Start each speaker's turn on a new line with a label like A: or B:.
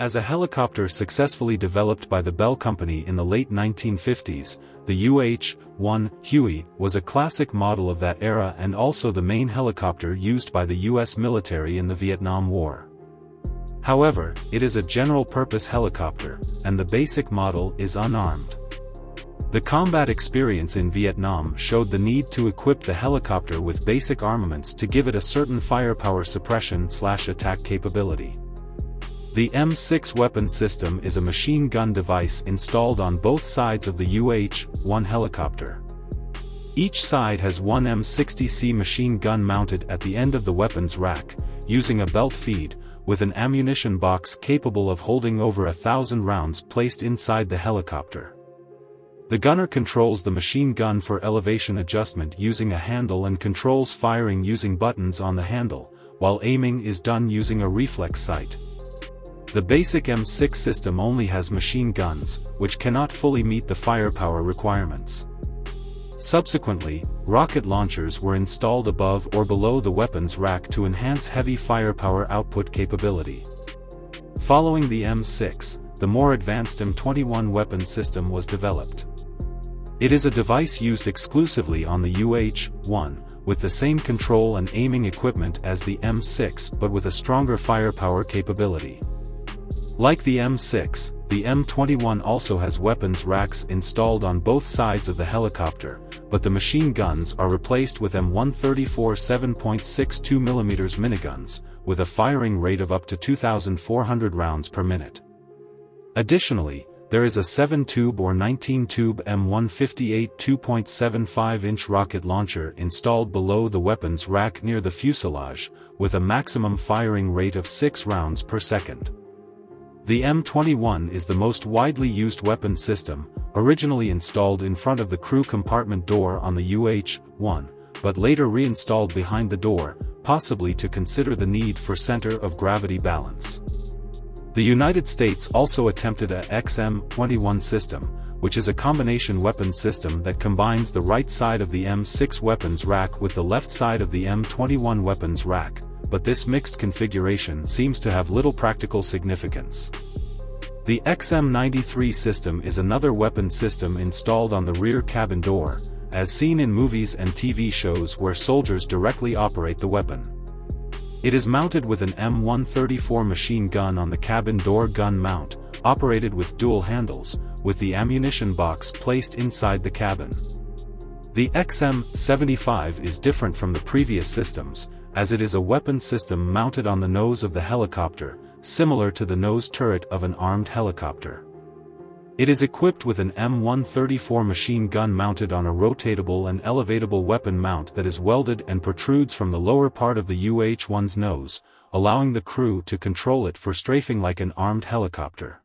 A: As a helicopter successfully developed by the Bell Company in the late 1950s, the UH-1 Huey was a classic model of that era and also the main helicopter used by the U.S. military in the Vietnam War. However, it is a general-purpose helicopter, and the basic model is unarmed. The combat experience in Vietnam showed the need to equip the helicopter with basic armaments to give it a certain firepower suppression/attack capability. The M6 weapon system is a machine gun device installed on both sides of the UH-1 helicopter. Each side has one M60C machine gun mounted at the end of the weapons rack, using a belt feed, with an ammunition box capable of holding over 1,000 rounds placed inside the helicopter. The gunner controls the machine gun for elevation adjustment using a handle and controls firing using buttons on the handle, while aiming is done using a reflex sight. The basic M6 system only has machine guns, which cannot fully meet the firepower requirements. Subsequently, rocket launchers were installed above or below the weapons rack to enhance heavy firepower output capability. Following the M6, the more advanced M21 weapon system was developed. It is a device used exclusively on the UH-1, with the same control and aiming equipment as the M6 but with a stronger firepower capability. Like the M6, the M21 also has weapons racks installed on both sides of the helicopter, but the machine guns are replaced with M134 7.62mm miniguns, with a firing rate of up to 2,400 rounds per minute. Additionally, there is a 7-tube or 19-tube M158 2.75-inch rocket launcher installed below the weapons rack near the fuselage, with a maximum firing rate of 6 rounds per second. The M21 is the most widely used weapon system, originally installed in front of the crew compartment door on the UH-1, but later reinstalled behind the door, possibly to consider the need for center of gravity balance. The United States also attempted a XM-21 system, which is a combination weapon system that combines the right side of the M6 weapons rack with the left side of the M21 weapons rack, but this mixed configuration seems to have little practical significance. The XM-93 system is another weapon system installed on the rear cabin door, as seen in movies and TV shows where soldiers directly operate the weapon. It is mounted with an M134 machine gun on the cabin door gun mount, operated with dual handles, with the ammunition box placed inside the cabin. The XM-75 is different from the previous systems, as it is a weapon system mounted on the nose of the helicopter, similar to the nose turret of an armed helicopter. It is equipped with an M134 machine gun mounted on a rotatable and elevatable weapon mount that is welded and protrudes from the lower part of the UH-1's nose, allowing the crew to control it for strafing like an armed helicopter.